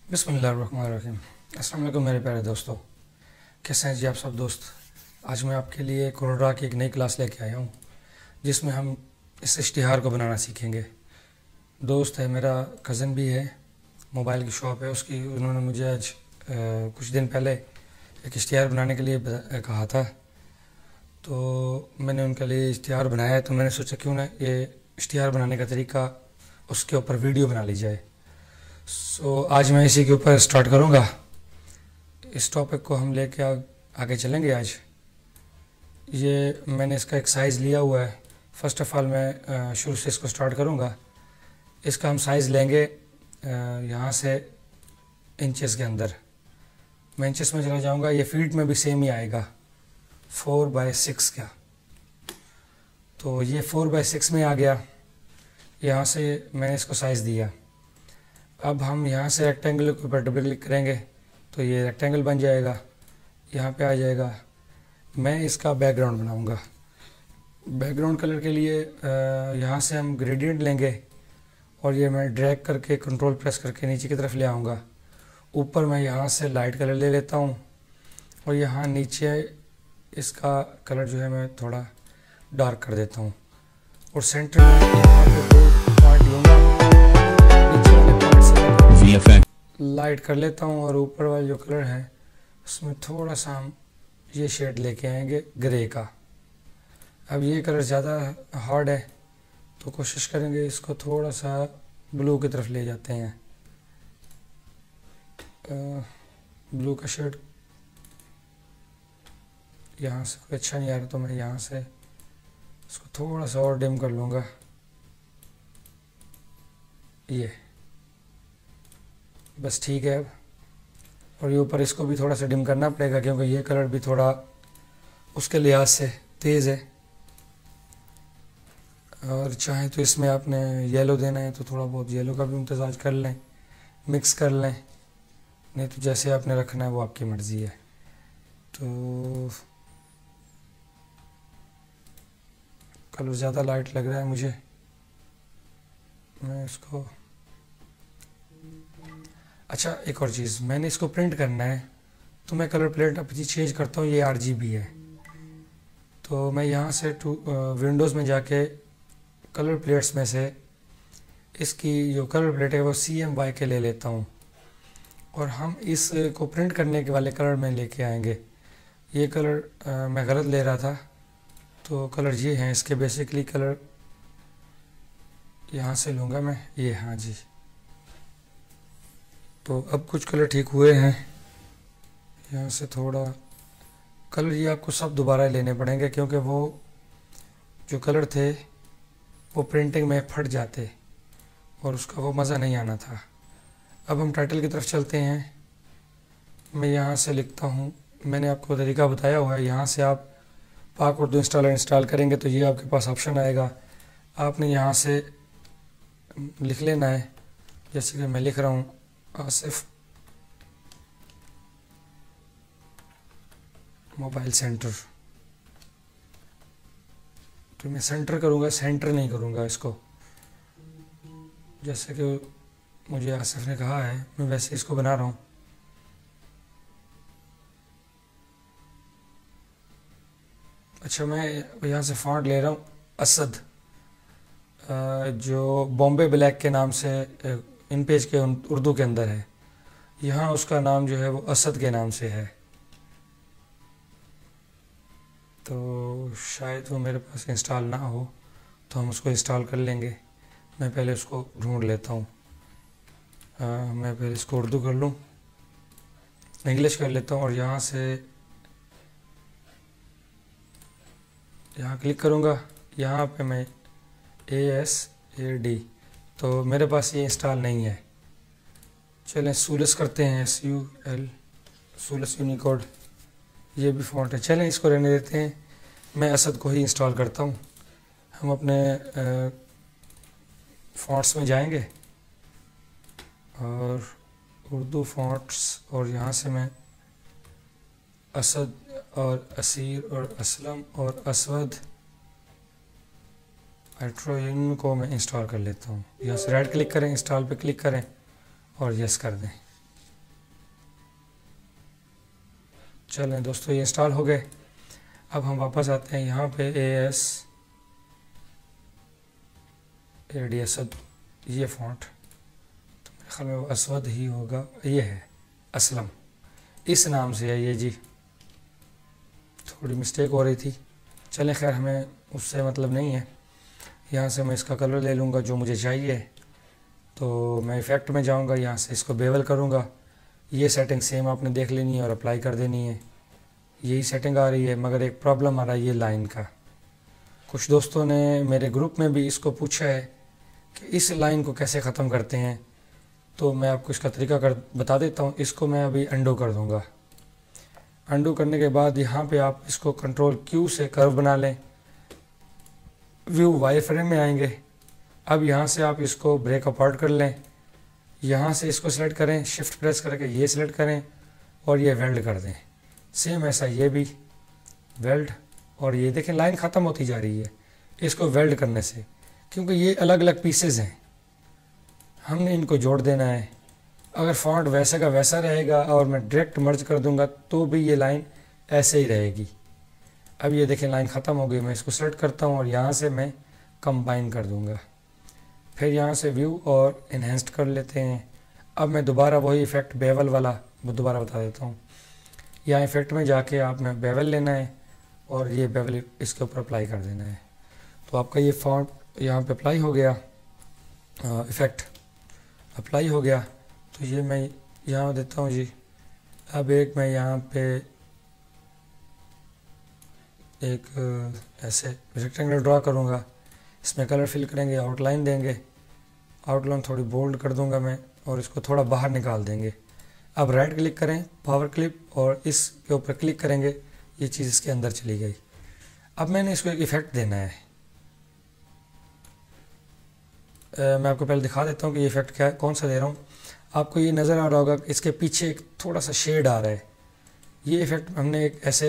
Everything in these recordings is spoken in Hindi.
बिस्मिल्लाहिर्रहमानिर्रहीम। अस्सलाम वालेकुम मेरे प्यारे दोस्तों, कैसे हैं जी आप सब दोस्त। आज मैं आपके लिए कोरोडा की एक नई क्लास लेके आया हूँ जिसमें हम इस इश्तिहार को बनाना सीखेंगे। दोस्त है मेरा, कज़न भी है, मोबाइल की शॉप है उसकी। उन्होंने मुझे आज कुछ दिन पहले एक इश्तिहार बनाने के लिए कहा था, तो मैंने उनके लिए इश्तिहार बनाया है। तो मैंने सोचा क्यों ना ये इश्तिहार बनाने का तरीका उसके ऊपर वीडियो बना ली जाए। आज मैं इसी के ऊपर स्टार्ट करूँगा। इस टॉपिक को हम लेके आगे चलेंगे। आज ये मैंने इसका एक साइज़ लिया हुआ है। फ़र्स्ट ऑफ़ ऑल मैं शुरू से इसको स्टार्ट करूँगा। इसका हम साइज़ लेंगे यहाँ से इंचेस के अंदर। मैं इंचेस में चला जाऊँगा, ये फीट में भी सेम ही आएगा, 4/6 का। तो ये 4/6 में आ गया। यहाँ से मैंने इसको साइज़ दिया। अब हम यहाँ से रेक्टेंगल के ऊपर डबल क्लिक करेंगे तो ये रेक्टेंगल बन जाएगा, यहाँ पे आ जाएगा। मैं इसका बैकग्राउंड बनाऊँगा। बैकग्राउंड कलर के लिए यहाँ से हम ग्रेडियंट लेंगे और ये मैं ड्रैग करके कंट्रोल प्रेस करके नीचे की तरफ ले आऊँगा। ऊपर मैं यहाँ से लाइट कलर ले लेता हूँ और यहाँ नीचे इसका कलर जो है मैं थोड़ा डार्क कर देता हूँ और सेंटर में यहाँ पे 2 पॉइंट लूँगा, नीचे वाले पॉइंट से लाइट कर लेता हूँ और ऊपर वाला जो कलर है उसमें थोड़ा सा हम ये शेड लेके आएंगे ग्रे का। अब ये कलर ज़्यादा हार्ड है तो कोशिश करेंगे इसको थोड़ा सा ब्लू की तरफ ले जाते हैं। ब्लू का शेड यहाँ से कोई अच्छा नहीं आ रहा तो मैं यहाँ से इसको थोड़ा सा और डिम कर लूँगा। ये बस ठीक है। अब और ये ऊपर इसको भी थोड़ा सा डिम करना पड़ेगा क्योंकि ये कलर भी थोड़ा उसके लिहाज से तेज़ है। और चाहे तो इसमें आपने येलो देना है तो थोड़ा बहुत येलो का भी इम्तजाज कर लें, मिक्स कर लें, नहीं तो जैसे आपने रखना है वो आपकी मर्ज़ी है। तो कलर ज़्यादा लाइट लग रहा है मुझे, मैं इसको अच्छा एक और चीज़, मैंने इसको प्रिंट करना है तो मैं कलर प्लेट अपनी चेंज करता हूँ। ये RGB है तो मैं यहाँ से विंडोज़ में जाके कलर प्लेट्स में से इसकी जो कलर प्लेट है वो CMY के ले लेता हूँ और हम इसको प्रिंट करने के वाले कलर में लेके आएंगे। ये कलर मैं गलत ले रहा था तो कलर ये हैं इसके। बेसिकली कलर यहाँ से लूँगा मैं ये, हाँ जी। तो अब कुछ कलर ठीक हुए हैं। यहाँ से थोड़ा कलर ये आपको सब दोबारा लेने पड़ेंगे क्योंकि वो जो कलर थे वो प्रिंटिंग में फट जाते और उसका वो मज़ा नहीं आना था। अब हम टाइटल की तरफ चलते हैं। मैं यहाँ से लिखता हूँ, मैंने आपको तरीका बताया हुआ है। यहाँ से आप पाक उर्दू इंस्टॉल करेंगे तो ये आपके पास ऑप्शन आएगा। आपने यहाँ से लिख लेना है, जैसे कि मैं लिख रहा हूँ आसिफ मोबाइल सेंटर। तो मैं सेंटर करूँगा, सेंटर नहीं करूँगा इसको। जैसे कि मुझे आसिफ ने कहा है मैं वैसे इसको बना रहा हूँ। अच्छा, मैं यहाँ से फॉन्ट ले रहा हूँ असद, जो बॉम्बे ब्लैक के नाम से इन पेज के उर्दू के अंदर है। यहाँ उसका नाम जो है वो असद के नाम से है, तो शायद वो मेरे पास इंस्टॉल ना हो तो हम उसको इंस्टॉल कर लेंगे। मैं पहले उसको ढूंढ लेता हूँ। मैं पहले इसको उर्दू कर लूँ, इंग्लिश कर लेता हूँ और यहाँ से यहाँ क्लिक करूँगा। यहाँ पे मैं ASAD, तो मेरे पास ये इंस्टॉल नहीं है। चलें सूलस करते हैं, SUL, सूलस यूनिकोड, ये भी फ़ॉन्ट है। चलें इसको रहने देते हैं, मैं असद को ही इंस्टॉल करता हूँ। हम अपने फ़ॉन्ट्स में जाएंगे और उर्दू फ़ॉन्ट्स, और यहाँ से मैं असद और असीर और असलम और असवद एट्रोइन को मैं इंस्टॉल कर लेता हूँ। यहाँ से राइट क्लिक करें, इंस्टॉल पे क्लिक करें और यस कर दें। चलें दोस्तों, ये इंस्टॉल हो गए। अब हम वापस आते हैं यहाँ पे AS असद, ये फ़ॉन्ट तो मेरे ख्याल में वो असवद ही होगा, ये है असलम, इस नाम से है ये जी। थोड़ी मिस्टेक हो रही थी, चलें खैर हमें उससे मतलब नहीं है। यहाँ से मैं इसका कलर ले लूँगा जो मुझे चाहिए, तो मैं इफ़ेक्ट में जाऊँगा, यहाँ से इसको बेवल करूँगा। ये सेटिंग सेम आपने देख लेनी है और अप्लाई कर देनी है। यही सेटिंग आ रही है, मगर एक प्रॉब्लम आ रहा है ये लाइन का। कुछ दोस्तों ने मेरे ग्रुप में भी इसको पूछा है कि इस लाइन को कैसे ख़त्म करते हैं, तो मैं आपको इसका तरीका बता देता हूँ। इसको मैं अभी अंडू कर दूँगा। अंडू करने के बाद यहाँ पे आप इसको कंट्रोल Q से कर्व बना लें, व्यू वाई फ्रेम में आएंगे। अब यहाँ से आप इसको ब्रेक अपार्ट कर लें, यहाँ से इसको सिलेक्ट करें, शिफ्ट प्रेस करके ये सिलेक्ट करें और ये वेल्ड कर दें। सेम ऐसा ये भी वेल्ड, और ये देखें लाइन ख़त्म होती जा रही है इसको वेल्ड करने से, क्योंकि ये अलग अलग पीसेज हैं, हमने इनको जोड़ देना है। अगर फॉन्ट वैसे का वैसा रहेगा और मैं डायरेक्ट मर्ज कर दूंगा तो भी ये लाइन ऐसे ही रहेगी। अब ये देखें लाइन ख़त्म हो गई, मैं इसको सेलेक्ट करता हूँ और यहाँ से मैं कंबाइन कर दूंगा। फिर यहाँ से व्यू और इन्हेंस्ड कर लेते हैं। अब मैं दोबारा वही इफ़ेक्ट बेवल वाला वो दोबारा बता देता हूँ। यहाँ इफ़ेक्ट में जाके आपने बेवल लेना है और ये बेवल इसके ऊपर अप्लाई कर देना है, तो आपका ये फॉन्ट यहाँ पे अप्लाई हो गया, इफ़ेक्ट अप्लाई हो गया। तो ये मैं यहाँ देता हूँ जी। अब एक मैं यहाँ पे एक ऐसे रेक्टेंगल ड्रा करूँगा, इसमें कलर फिल करेंगे, आउटलाइन देंगे, आउटलाइन थोड़ी बोल्ड कर दूँगा मैं और इसको थोड़ा बाहर निकाल देंगे। अब राइट क्लिक करें, पावर क्लिप, और इसके ऊपर क्लिक करेंगे, ये चीज़ इसके अंदर चली गई। अब मैंने इसको एक इफ़ेक्ट देना है। मैं आपको पहले दिखा देता हूँ कि ये इफ़ेक्ट क्या है, कौन सा दे रहा हूँ। आपको ये नज़र आ रहा होगा कि इसके पीछे एक थोड़ा सा शेड आ रहा है। ये इफ़ेक्ट हमने एक ऐसे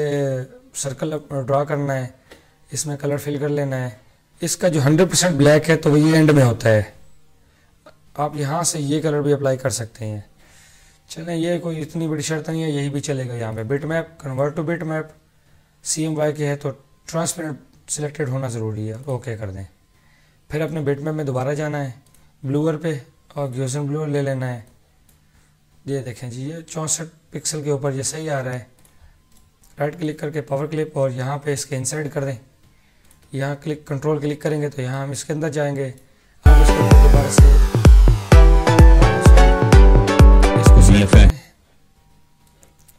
सर्कल ड्रा करना है, इसमें कलर फिल कर लेना है। इसका जो 100% ब्लैक है तो वो ये एंड में होता है। आप यहाँ से ये कलर भी अप्लाई कर सकते हैं। चलें, ये कोई इतनी बड़ी शर्त नहीं है, यही भी चलेगा। यहाँ पे bit map, convert two bit map, CMY के है तो ट्रांसपेरेंट सिलेक्टेड होना ज़रूरी है, ओके कर दें। फिर अपने बिट मैप में दोबारा जाना है, ब्लूअर पे, और गॉसियन ब्लूअर ले लेना है। ये देखें जी, ये 64 पिक्सल के ऊपर ये सही आ रहा है। राइट क्लिक करके पावर क्लिप और यहाँ पे इसके इंसर्ट कर दें। यहाँ क्लिक कंट्रोल क्लिक करेंगे तो यहाँ हम इसके अंदर जाएंगे। अब इसको दोबारा से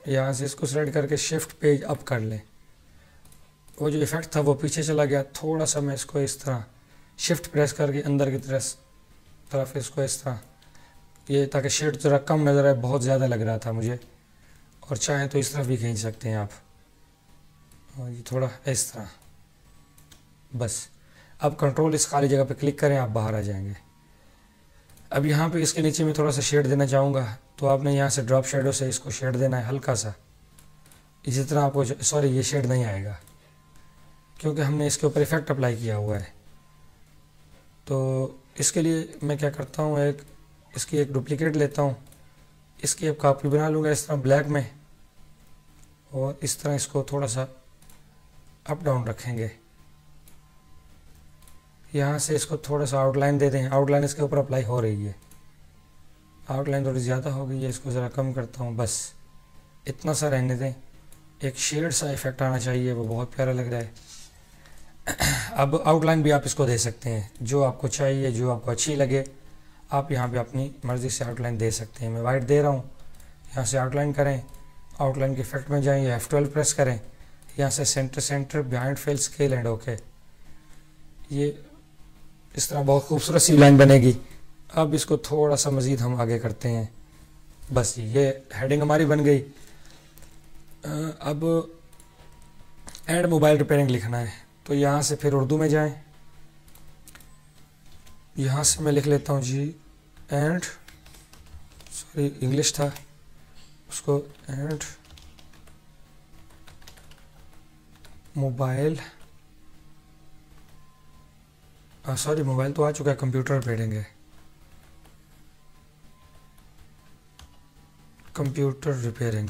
यहाँ से इसको सेलेक्ट करके शिफ्ट पेज अप कर लें। वो जो इफ़ेक्ट था वो पीछे चला गया, थोड़ा सा मैं इसको इस तरह शिफ्ट प्रेस करके अंदर की तरफ इसको इस तरह, ये ताकि शेड ज़रा कम नज़र आए, बहुत ज़्यादा लग रहा था मुझे। और चाहें तो इस तरफ भी खींच सकते हैं आप, और ये थोड़ा इस तरह, बस। अब कंट्रोल इस खाली जगह पे क्लिक करें, आप बाहर आ जाएंगे। अब यहाँ पे इसके नीचे में थोड़ा सा शेड देना चाहूँगा, तो आपने यहाँ से ड्रॉप शेडो से इसको शेड देना है हल्का सा। इसी तरह आपको, सॉरी ये शेड नहीं आएगा क्योंकि हमने इसके ऊपर इफ़ेक्ट अप्लाई किया हुआ है। तो इसके लिए मैं क्या करता हूँ, इसकी एक डुप्लीकेट लेता हूँ, इसकी एक कॉपी बना लूँगा इस तरह ब्लैक में, और इस तरह इसको थोड़ा सा अप डाउन रखेंगे। यहाँ से इसको थोड़ा सा आउटलाइन दे दें, आउटलाइन इसके ऊपर अप्लाई हो रही है, आउटलाइन थोड़ी ज़्यादा हो गई है, इसको ज़रा कम करता हूँ, बस इतना सा रहने दें। एक शेड सा इफ़ेक्ट आना चाहिए, वो बहुत प्यारा लग रहा है। अब आउटलाइन भी आप इसको दे सकते हैं, जो आपको चाहिए, जो आपको अच्छी लगे, आप यहाँ पे अपनी मर्ज़ी से आउटलाइन दे सकते हैं। मैं वाइट दे रहा हूँ, यहाँ से आउटलाइन करें, आउटलाइन के इफेक्ट में जाएं, F12 प्रेस करें, यहाँ से centre behind fill scale and okay. ये इस तरह बहुत खूबसूरत सी लाइन बनेगी। अब इसको थोड़ा सा मज़ीद हम आगे करते हैं, बस ये हेडिंग हमारी बन गई। अब एंड मोबाइल रिपेयरिंग लिखना है, तो यहाँ से फिर उर्दू में जाएं, यहाँ से मैं लिख लेता हूँ जी एंड, सॉरी इंग्लिश था, उसको एंड मोबाइल, सॉरी मोबाइल तो आ चुका है, कंप्यूटर रिपेयरिंग है, कंप्यूटर रिपेयरिंग।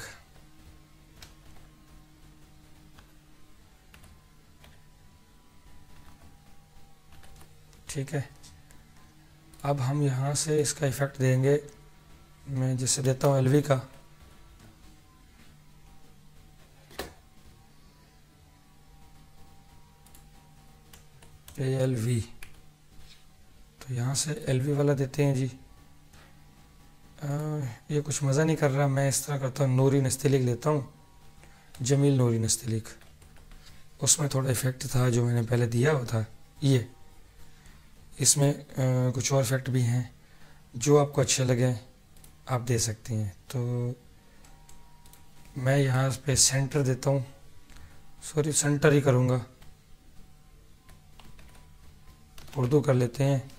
ठीक है, अब हम यहाँ से इसका इफ़ेक्ट देंगे। मैं जैसे देता हूँ एलवी का, एलवी, तो यहाँ से एलवी वाला देते हैं जी। ये कुछ मज़ा नहीं कर रहा, मैं इस तरह करता हूँ, नूरी नस्तलीक लेता हूँ, जमील नूरी नस्तलीक। उसमें थोड़ा इफ़ेक्ट था जो मैंने पहले दिया हुआ था, ये इसमें कुछ और इफ़ेक्ट भी हैं, जो आपको अच्छे लगे आप दे सकते हैं। तो मैं यहाँ पे सेंटर देता हूँ, सॉरी सेंटर ही करूँगा, उर्दू कर लेते हैं।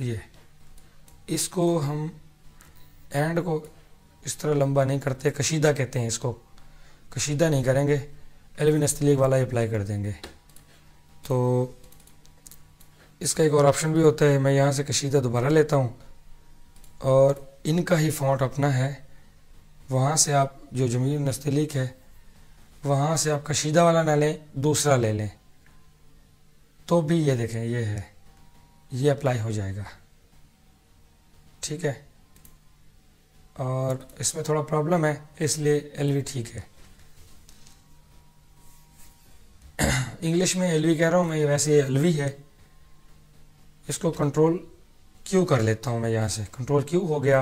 ये इसको हम एंड को इस तरह लंबा नहीं करते, कशीदा कहते हैं इसको, कशीदा नहीं करेंगे, एलवी नस्तलीक वाला अप्लाई कर देंगे। तो इसका एक और ऑप्शन भी होता है, मैं यहाँ से कशीदा दोबारा लेता हूँ और इनका ही फॉन्ट अपना है, वहाँ से आप जो जमील नस्तलीक है वहाँ से आप कशीदा वाला ना लें, दूसरा ले लें, तो भी ये देखें ये है, ये अप्लाई हो जाएगा। ठीक है, और इसमें थोड़ा प्रॉब्लम है इसलिए एलवी ठीक है। इंग्लिश में एलवी कह रहा हूँ मैं, वैसे एलवी है। इसको कंट्रोल क्यू कर लेता हूँ मैं, यहाँ से कंट्रोल क्यू हो गया।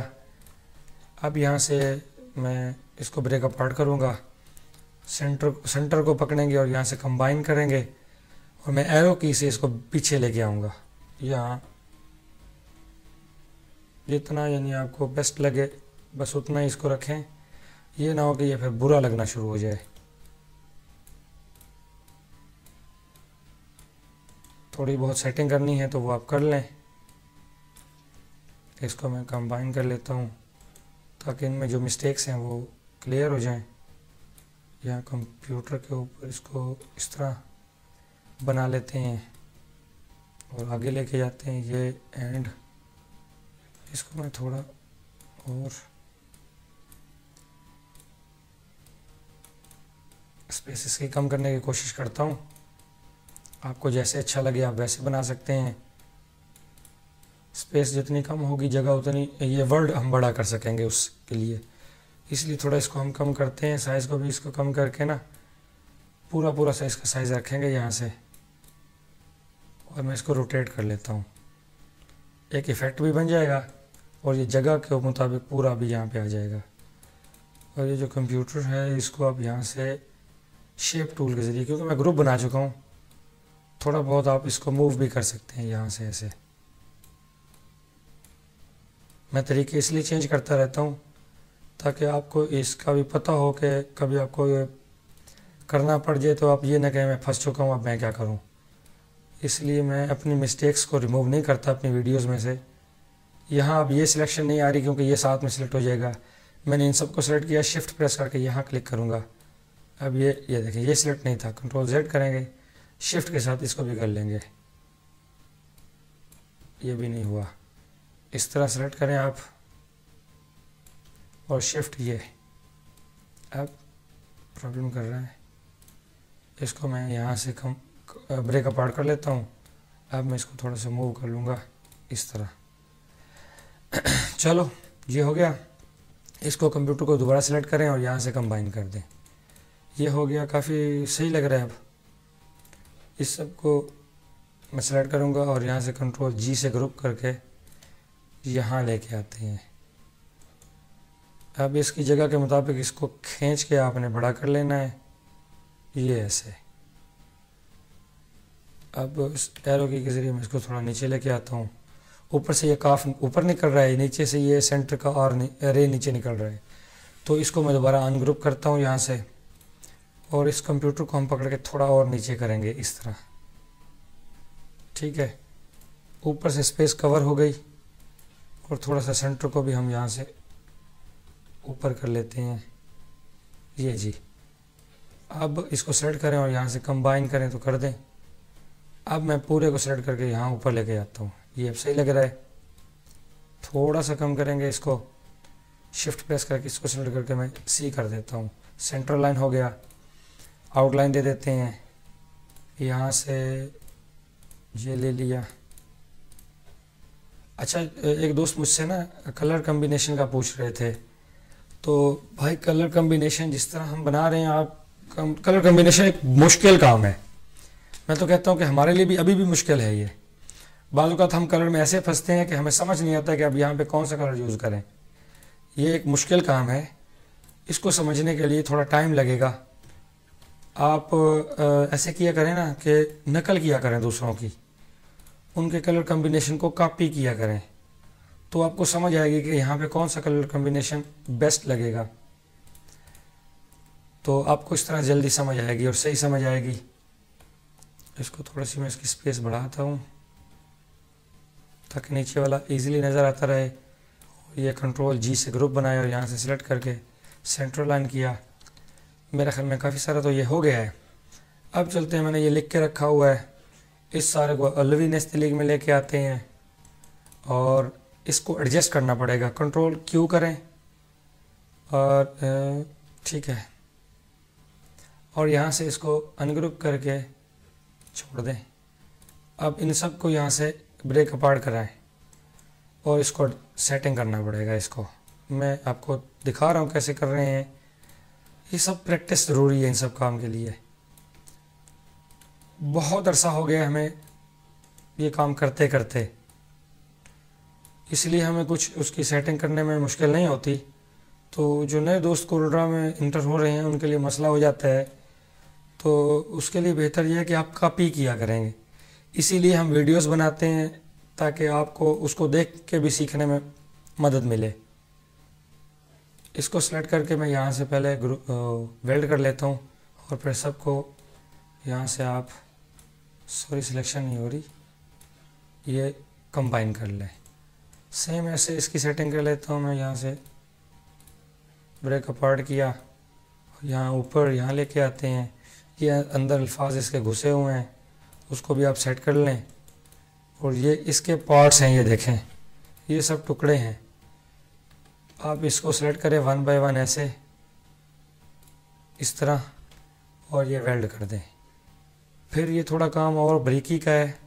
अब यहाँ से मैं इसको ब्रेक अपार्ट करूँगा, सेंटर को पकड़ेंगे और यहाँ से कंबाइन करेंगे और मैं एरो की से इसको पीछे लेके आऊँगा। यहाँ जितना यानी आपको बेस्ट लगे बस उतना ही इसको रखें, ये ना हो कि ये फिर बुरा लगना शुरू हो जाए। थोड़ी बहुत सेटिंग करनी है तो वो आप कर लें। इसको मैं कंबाइन कर लेता हूँ ताकि इनमें जो मिस्टेक्स हैं वो क्लियर हो जाएं। यहाँ कंप्यूटर के ऊपर इसको इस तरह बना लेते हैं और आगे लेके जाते हैं ये एंड। इसको मैं थोड़ा और स्पेस इसकी कम करने की कोशिश करता हूँ। आपको जैसे अच्छा लगे आप वैसे बना सकते हैं। स्पेस जितनी कम होगी जगह उतनी ये वर्ड हम बड़ा कर सकेंगे उसके लिए, इसलिए थोड़ा इसको हम कम करते हैं। साइज़ को भी इसको कम करके ना पूरा साइज़ का साइज़ रखेंगे यहाँ से, और मैं इसको रोटेट कर लेता हूँ। एक इफ़ेक्ट भी बन जाएगा और ये जगह के मुताबिक पूरा भी यहाँ पे आ जाएगा। और ये जो कंप्यूटर है इसको आप यहाँ से शेप टूल के ज़रिए, क्योंकि मैं ग्रुप बना चुका हूँ, थोड़ा बहुत आप इसको मूव भी कर सकते हैं यहाँ से ऐसे। मैं तरीके इसलिए चेंज करता रहता हूँ ताकि आपको इसका भी पता हो कि कभी आपको ये करना पड़ जाए तो आप ये ना कहें मैं फंस चुका हूँ अब मैं क्या करूँ। इसलिए मैं अपनी मिस्टेक्स को रिमूव नहीं करता अपनी वीडियोस में से। यहाँ अब ये सिलेक्शन नहीं आ रही क्योंकि ये साथ में सिलेक्ट हो जाएगा। मैंने इन सबको सेलेक्ट किया, शिफ्ट प्रेस करके यहाँ क्लिक करूँगा। अब ये देखें ये सिलेक्ट नहीं था, कंट्रोल Z करेंगे, शिफ्ट के साथ इसको भी कर लेंगे, ये भी नहीं हुआ। इस तरह सेलेक्ट करें आप और शिफ्ट, ये अब प्रॉब्लम कर रहा है। इसको मैं यहाँ से कम ब्रेक अपार्ट कर लेता हूँ। अब मैं इसको थोड़ा सा मूव कर लूँगा इस तरह। चलो ये हो गया। इसको कंप्यूटर को दोबारा सेलेक्ट करें और यहाँ से कंबाइन कर दें। ये हो गया, काफ़ी सही लग रहा है। अब इस सब को मैं सेलेक्ट करूँगा और यहाँ से कंट्रोल G से ग्रुप करके यहाँ लेके आते हैं। अब इसकी जगह के मुताबिक इसको खींच के आपने बड़ा कर लेना है, ये ऐसे। अब इस एरो की के ज़रिए मैं इसको थोड़ा नीचे लेके आता हूँ। ऊपर से ये काफ ऊपर निकल रहा है, नीचे से ये सेंटर का और रे नीचे निकल रहा है, तो इसको मैं दोबारा अनग्रुप करता हूँ यहाँ से और इस कंप्यूटर को हम पकड़ के थोड़ा और नीचे करेंगे इस तरह। ठीक है, ऊपर से स्पेस कवर हो गई और थोड़ा सा सेंटर को भी हम यहाँ से ऊपर कर लेते हैं, ये जी। अब इसको सेलेक्ट करें और यहाँ से कंबाइन करें तो कर दें। अब मैं पूरे को सेलेक्ट करके यहाँ ऊपर लेके आता हूँ, ये अब सही लग रहा है। थोड़ा सा कम करेंगे इसको, शिफ्ट प्रेस करके इसको सेलेक्ट करके मैं C कर देता हूँ। सेंटर लाइन हो गया, आउटलाइन दे देते हैं। यहाँ से ये ले लिया। अच्छा, एक दोस्त मुझसे ना कलर कम्बिनेशन का पूछ रहे थे, तो भाई कलर कम्बिनेशन जिस तरह हम बना रहे हैं, कलर कम्बिनेशन एक मुश्किल काम है। मैं तो कहता हूँ कि हमारे लिए भी अभी भी मुश्किल है ये। बाज़ औक़ात हम कलर में ऐसे फंसते हैं कि हमें समझ नहीं आता कि अब यहाँ पे कौन सा कलर यूज़ करें। ये एक मुश्किल काम है, इसको समझने के लिए थोड़ा टाइम लगेगा। आप ऐसे किया करें ना कि नकल किया करें दूसरों की, उनके कलर कम्बिनेशन को कॉपी किया करें, तो आपको समझ आएगी कि यहाँ पे कौन सा कलर कम्बिनेशन बेस्ट लगेगा। तो आपको इस तरह जल्दी समझ आएगी और सही समझ आएगी। इसको थोड़ा सी मैं इसकी स्पेस बढ़ाता हूँ ताकि नीचे वाला इजीली नज़र आता रहे। ये कंट्रोल जी से ग्रुप बनाया और यहाँ से सिलेक्ट करके सेंटर लाइन किया। मेरे ख्याल में काफ़ी सारा तो ये हो गया है। अब चलते हैं, मैंने ये लिख के रखा हुआ है, इस सारे को अलवी नेस्टलिंग में लेके आते हैं और इसको एडजस्ट करना पड़ेगा। कंट्रोल क्यू करें और ठीक है, और यहाँ से इसको अनग्रुप करके छोड़ दें। अब इन सब को यहाँ से ब्रेक अपार्ट कराएं और इसको सेटिंग करना पड़ेगा। इसको मैं आपको दिखा रहा हूँ कैसे कर रहे हैं। ये सब प्रैक्टिस ज़रूरी है इन सब काम के लिए। बहुत अरसा हो गया हमें ये काम करते करते, इसलिए हमें कुछ उसकी सेटिंग करने में मुश्किल नहीं होती। तो जो नए दोस्त कोरोड्रा में इंटर हो रहे हैं उनके लिए मसला हो जाता है, तो उसके लिए बेहतर यह है कि आप कॉपी किया करेंगे। इसीलिए हम वीडियोस बनाते हैं ताकि आपको उसको देख के भी सीखने में मदद मिले। इसको सेलेक्ट करके मैं यहाँ से पहले वेल्ड कर लेता हूँ और फिर सबको यहाँ से आप, सॉरी सिलेक्शन नहीं हो रही, ये कंबाइन कर लें। सेम ऐसे इसकी सेटिंग कर लेता हूँ मैं। यहाँ से ब्रेक अपार्ट किया, यहाँ ऊपर यहाँ लेके आते हैं। ये अंदर अल्फाज इसके घुसे हुए हैं, उसको भी आप सेट कर लें। और ये इसके पार्ट्स हैं, ये देखें, ये सब टुकड़े हैं। आप इसको सेलेक्ट करें 1 बाय 1 ऐसे, इस तरह, और ये वेल्ड कर दें। फिर ये थोड़ा काम और बारीकी का है,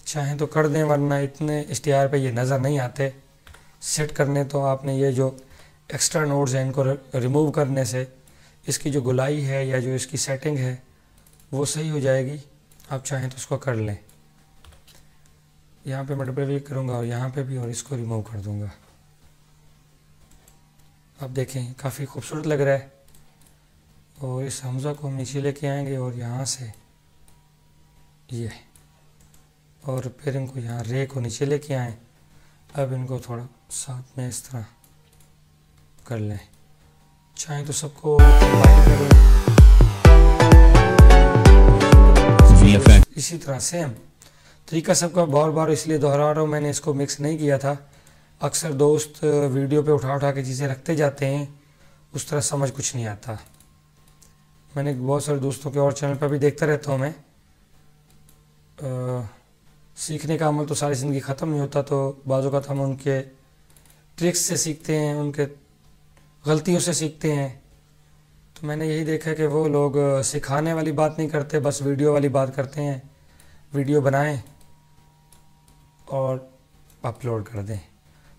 चाहें तो कर दें, वरना इतने इश्तिहार पे ये नज़र नहीं आते। सेट करने तो आपने ये जो एक्स्ट्रा नोड्स हैं इनको रिमूव करने से इसकी जो गुलाई है या जो इसकी सेटिंग है वो सही हो जाएगी। आप चाहें तो उसको कर लें। यहाँ पे मैं डबल क्लिक करूँगा और यहाँ पे भी, और इसको रिमूव कर दूँगा। आप देखें काफ़ी खूबसूरत लग रहा है। और इस हमज़ा को हम नीचे लेके आएंगे और यहाँ से ये, और फिर इनको यहाँ रे को नीचे लेके आएँ। अब इनको थोड़ा साथ में इस तरह कर लें, चाहें तो सबको कंबाइन कर लें। इसी तरह सेम तरीका सबका बार बार इसलिए दोहरा रहा हूँ, मैंने इसको मिक्स नहीं किया था। अक्सर दोस्त वीडियो पे उठा उठा के चीज़ें रखते जाते हैं, उस तरह समझ कुछ नहीं आता। मैंने बहुत सारे दोस्तों के और चैनल पर भी देखता रहता हूँ मैं। सीखने का अमल तो सारी ज़िंदगी ख़त्म नहीं होता, तो बाज़ औक़ात हम उनके ट्रिक्स से सीखते हैं, उनके गलतियों से सीखते हैं। तो मैंने यही देखा कि वो लोग सिखाने वाली बात नहीं करते, बस वीडियो वाली बात करते हैं। वीडियो बनाएं और अपलोड कर दें,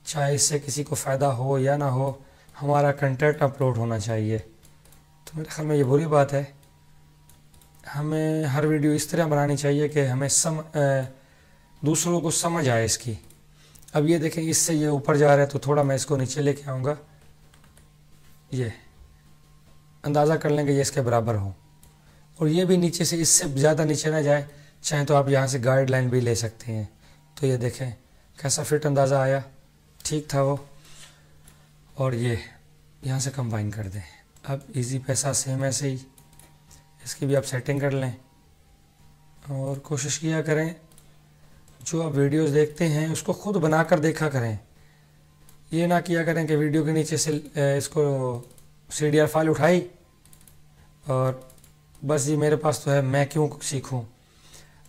चाहे इससे किसी को फ़ायदा हो या ना हो, हमारा कंटेंट अपलोड होना चाहिए। तो मेरे ख्याल में ये बुरी बात है। हमें हर वीडियो इस तरह बनानी चाहिए कि हमें दूसरों को समझ आए इसकी। अब ये देखें, इससे ये ऊपर जा रहा है, तो थोड़ा मैं इसको नीचे लेके आऊँगा। ये अंदाज़ा कर लेंगे ये इसके बराबर हो, और ये भी नीचे से, इससे ज़्यादा नीचे ना जाए। चाहें तो आप यहाँ से गाइडलाइन भी ले सकते हैं। तो ये देखें कैसा फिट अंदाज़ा आया, ठीक था वो। और ये यहाँ से कंबाइन कर दें। अब इजी पैसा सेम ऐसे ही इसकी भी आप सेटिंग कर लें। और कोशिश किया करें जो आप वीडियोस देखते हैं उसको खुद बनाकर देखा करें। ये ना किया करें कि वीडियो के नीचे से इसको CDR फाइल उठाई और बस जी मेरे पास तो है, मैं क्यों सीखूं।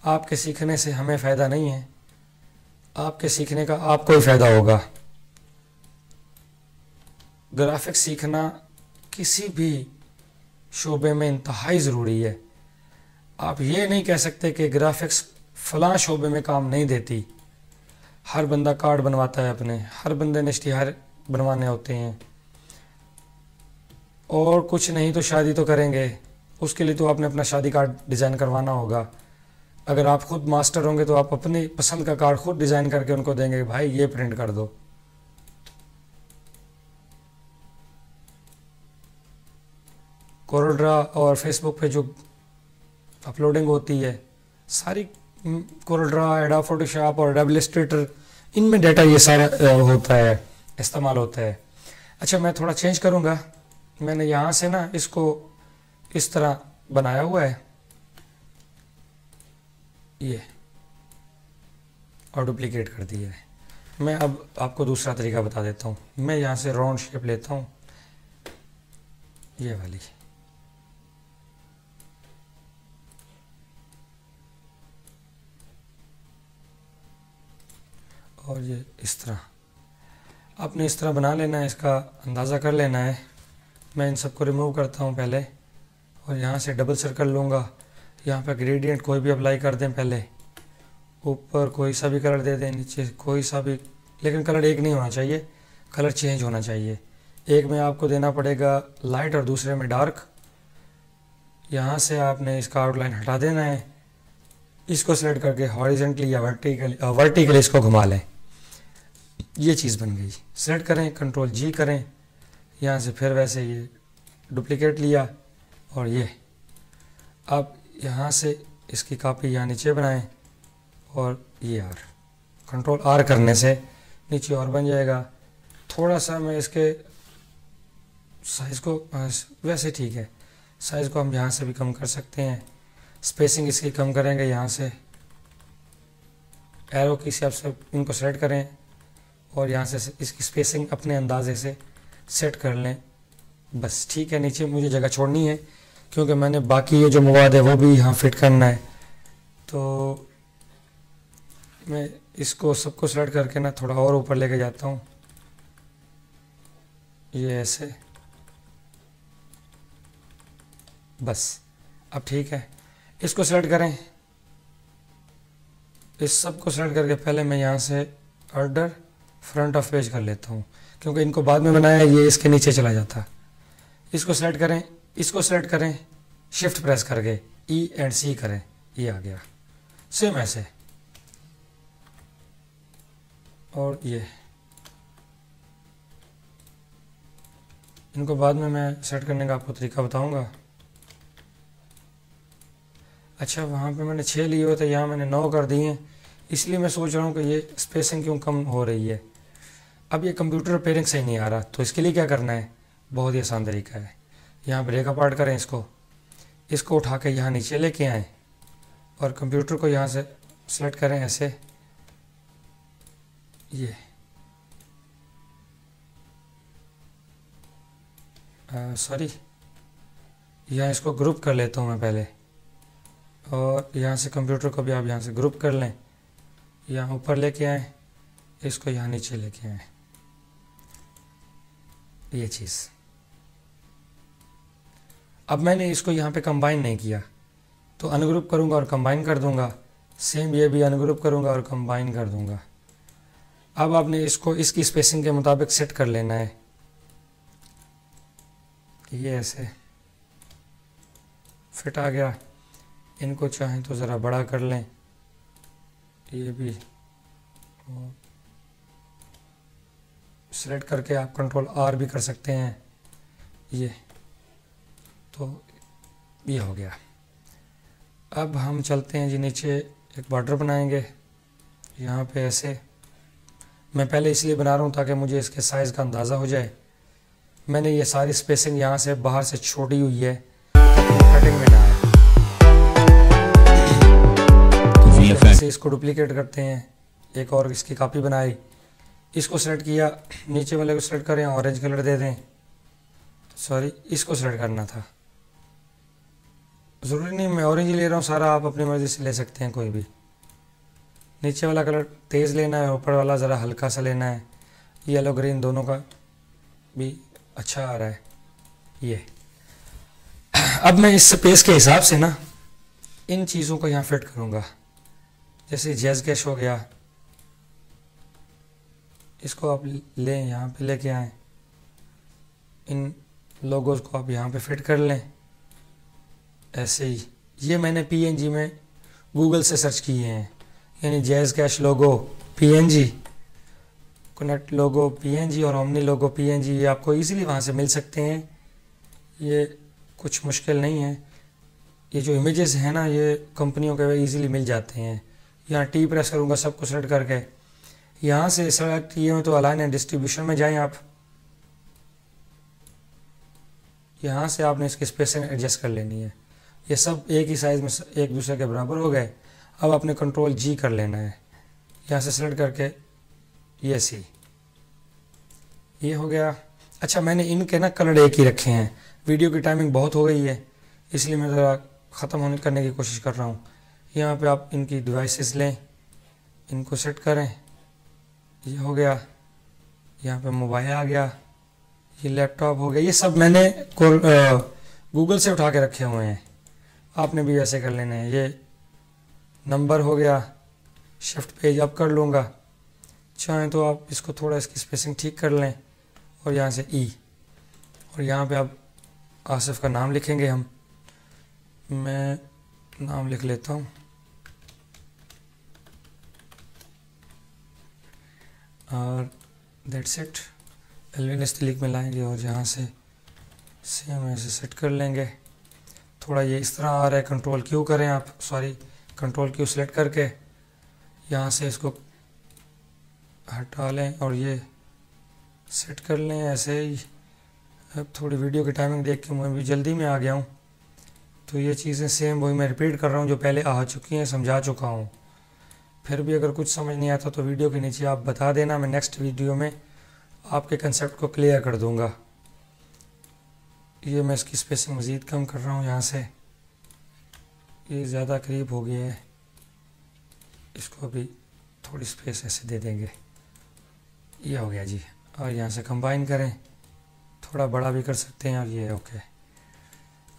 आपके सीखने से हमें फ़ायदा नहीं है, आपके सीखने का आपको ही फ़ायदा होगा। ग्राफिक्स सीखना किसी भी शोबे में इंतहाई ज़रूरी है। आप ये नहीं कह सकते कि ग्राफिक्स फलां शोबे में काम नहीं देती। हर बंदा कार्ड बनवाता है अपने, हर बंदे ने इश्तिहार बनवाने होते हैं, और कुछ नहीं तो शादी तो करेंगे, उसके लिए तो आपने अपना शादी कार्ड डिज़ाइन करवाना होगा। अगर आप खुद मास्टर होंगे तो आप अपनी पसंद का कार्ड खुद डिज़ाइन करके उनको देंगे, भाई ये प्रिंट कर दो। कोरोड्रा और फेसबुक पे जो अपलोडिंग होती है सारी कोरोड्रा, एडोब फोटोशॉप और एडोब इलस्ट्रेटर, इनमें डाटा ये सारा होता है, इस्तेमाल होता है। अच्छा, मैं थोड़ा चेंज करूँगा। मैंने यहाँ से ना इसको इस तरह बनाया हुआ है ये, और डुप्लीकेट कर दिया है। मैं अब आपको दूसरा तरीका बता देता हूँ। मैं यहाँ से राउंड शेप लेता हूँ, ये वाली, और ये इस तरह आपने इस तरह बना लेना है, इसका अंदाज़ा कर लेना है। मैं इन सबको रिमूव करता हूँ पहले, और यहाँ से डबल सर्कल लूँगा। यहाँ पर ग्रेडियंट कोई भी अप्लाई कर दें, पहले ऊपर कोई सा भी कलर दे दें, नीचे कोई सा भी, लेकिन कलर एक नहीं होना चाहिए, कलर चेंज होना चाहिए। एक में आपको देना पड़ेगा लाइट और दूसरे में डार्क। यहाँ से आपने इसका आउटलाइन हटा देना है, इसको सेलेक्ट करके हॉरिजेंटली या वर्टिकली इसको घुमा लें, ये चीज़ बन गई। सेलेक्ट करें, कंट्रोल जी करें, यहाँ से फिर वैसे ये डुप्लीकेट लिया, और ये अब यहाँ से इसकी कॉपी यहाँ नीचे बनाएं, और ये आर, कंट्रोल आर करने से नीचे और बन जाएगा। थोड़ा सा मैं इसके साइज़ को, वैसे ठीक है, साइज़ को हम यहाँ से भी कम कर सकते हैं। स्पेसिंग इसकी कम करेंगे, यहाँ से एरो की हिसाब से इनको सेलेक्ट करें, और यहाँ से इसकी स्पेसिंग अपने अंदाजे से सेट कर लें, बस ठीक है। नीचे मुझे जगह छोड़नी है क्योंकि मैंने बाकी ये जो मवाद है वो भी यहाँ फिट करना है, तो मैं इसको सबको सेलेक्ट करके ना थोड़ा और ऊपर लेके जाता हूँ, ये ऐसे, बस अब ठीक है। इसको सेलेक्ट करें, इस सब को सेलेक्ट करके पहले मैं यहाँ से ऑर्डर फ्रंट ऑफ पेज कर लेता हूँ, क्योंकि इनको बाद में बनाया ये इसके नीचे चला जाता। इसको सेलेक्ट करें, इसको सेलेक्ट करें, शिफ्ट प्रेस करके ई एंड सी करें, ये आ गया सेम ऐसे। और ये इनको बाद में मैं सेट करने का आपको तरीका बताऊंगा। अच्छा, वहाँ पे मैंने 6 लिए हुए थे, यहाँ मैंने 9 कर दिए हैं, इसलिए मैं सोच रहा हूँ कि ये स्पेसिंग क्यों कम हो रही है। अब ये कंप्यूटर रिपेयरिंग सही नहीं आ रहा, तो इसके लिए क्या करना है, बहुत ही आसान तरीका है। यहाँ ब्रेक अपार्ट करें, इसको उठा के यहाँ नीचे लेके आएँ, और कंप्यूटर को यहाँ से सेलेक्ट करें ऐसे, ये सॉरी, यहाँ इसको ग्रुप कर लेता हूँ मैं पहले, और यहाँ से कंप्यूटर को भी आप यहाँ से ग्रुप कर लें, यहाँ ऊपर लेके आएँ, इसको यहाँ नीचे लेके आएँ, ये चीज़। अब मैंने इसको यहाँ पे कंबाइन नहीं किया, तो अनग्रुप करूँगा और कंबाइन कर दूँगा, सेम ये भी अनग्रुप करूँगा और कंबाइन कर दूँगा। अब आपने इसको इसकी स्पेसिंग के मुताबिक सेट कर लेना है, ये ऐसे फिट आ गया। इनको चाहें तो ज़रा बड़ा कर लें, ये भी सेलेक्ट करके आप कंट्रोल आर भी कर सकते हैं, ये तो ये हो गया। अब हम चलते हैं जी नीचे, एक बॉर्डर बनाएंगे यहाँ पे ऐसे। मैं पहले इसलिए बना रहा हूँ ताकि मुझे इसके साइज़ का अंदाज़ा हो जाए। मैंने ये सारी स्पेसिंग यहाँ से बाहर से छोड़ी हुई है, कटिंग में ना आए। तो इसको डुप्लीकेट करते हैं, एक और इसकी कॉपी बनाई, इसको सेलेक्ट किया, नीचे वाले को सेलेक्ट करें, ऑरेंज कलर दे दें, सॉरी इसको सेलेक्ट करना था, ज़रूरी नहीं मैं ऑरेंज ले रहा हूँ सारा, आप अपनी मर्ज़ी से ले सकते हैं कोई भी। नीचे वाला कलर तेज़ लेना है, ऊपर वाला ज़रा हल्का सा लेना है, येलो ग्रीन दोनों का भी अच्छा आ रहा है ये। अब मैं इस स्पेस के हिसाब से ना इन चीज़ों को यहाँ फिट करूँगा, जैसे जैज़ कैश हो गया, इसको आप लें, यहाँ पे लेके आएँ, इन लोगोज़ को आप यहाँ पे फिट कर लें ऐसे ही। ये मैंने पीएनजी में गूगल से सर्च किए हैं, यानी जैज़ कैश लोगो पीएनजी, कनेक्ट लोगो पीएनजी और ओमनी लोगो पीएनजी, ये आपको इजीली वहाँ से मिल सकते हैं। ये कुछ मुश्किल नहीं है। ये जो इमेजेस हैं ना, ये कंपनियों के इजीली मिल जाते हैं। यहाँ टी प्रेस करूँगा सबको सेलेक्ट करके, यहाँ से सेलेक्ट किए हुए तो अलाइन एंड डिस्ट्रीब्यूशन में जाएं आप। यहाँ से आपने इसकी स्पेसिंग एडजस्ट कर लेनी है। ये सब एक ही साइज़ में एक दूसरे के बराबर हो गए। अब आपने कंट्रोल जी कर लेना है, यहाँ से सेलेक्ट करके ये सी, ये हो गया। अच्छा, मैंने इनके ना कलर एक ही रखे हैं। वीडियो की टाइमिंग बहुत हो गई है, इसलिए मैं ज़रा ख़त्म करने की कोशिश कर रहा हूँ। यहाँ पे आप इनकी डिवाइसेस लें, इनको सेट करें, ये हो गया। यहाँ पे मोबाइल आ गया, ये लैपटॉप हो गया। ये सब मैंने गूगल से उठा के रखे हुए हैं, आपने भी ऐसे कर लेने हैं। ये नंबर हो गया, शिफ्ट पेज अप कर लूँगा, चाहें तो आप इसको थोड़ा इसकी स्पेसिंग ठीक कर लें, और यहाँ से ई, और यहाँ पे आप आसिफ का नाम लिखेंगे। मैं नाम लिख लेता हूँ, और दैट्स इट। एलविन इस्तिलिक में लाएंगे और यहाँ से सेम ऐसे सेट कर लेंगे। थोड़ा ये इस तरह आ रहा है, कंट्रोल क्यू करें आप, सॉरी कंट्रोल क्यू सेलेक्ट करके यहाँ से इसको हटा लें और ये सेट कर लें ऐसे ही। अब थोड़ी वीडियो की टाइमिंग देख के मैं भी जल्दी में आ गया हूँ, तो ये चीज़ें सेम वही मैं रिपीट कर रहा हूँ जो पहले आ चुकी हैं, समझा चुका हूँ। फिर भी अगर कुछ समझ नहीं आता तो वीडियो के नीचे आप बता देना, मैं नेक्स्ट वीडियो में आपके कंसेप्ट को क्लियर कर दूँगा। ये मैं इसकी स्पेसिंग मज़ीद कम कर रहा हूँ, यहाँ से ये ज़्यादा करीब हो गया है, इसको भी थोड़ी स्पेस ऐसे दे देंगे। ये हो गया जी। और यहाँ से कंबाइन करें, थोड़ा बड़ा भी कर सकते हैं, और ये ओके।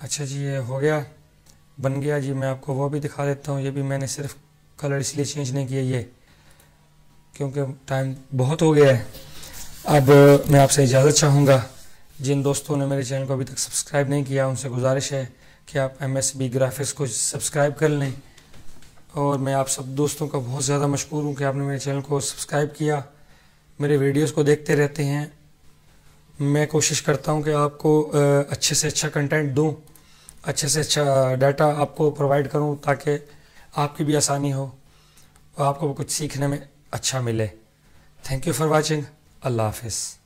अच्छा जी, ये हो गया, बन गया जी। मैं आपको वो भी दिखा देता हूँ। ये भी मैंने सिर्फ कलर इसलिए चेंज नहीं किया ये, क्योंकि टाइम बहुत हो गया है। अब मैं आपसे इजाज़त चाहूँगा। जिन दोस्तों ने मेरे चैनल को अभी तक सब्सक्राइब नहीं किया, उनसे गुजारिश है कि आप MSB ग्राफिक्स को सब्सक्राइब कर लें। और मैं आप सब दोस्तों का बहुत ज़्यादा मशकूर हूँ कि आपने मेरे चैनल को सब्सक्राइब किया, मेरे वीडियोस को देखते रहते हैं। मैं कोशिश करता हूँ कि आपको अच्छे से अच्छा कंटेंट दूँ, अच्छे से अच्छा डाटा आपको प्रोवाइड करूँ, ताकि आपकी भी आसानी हो और आपको कुछ सीखने में अच्छा मिले। Thank you for watching. अल्लाह हाफिज़।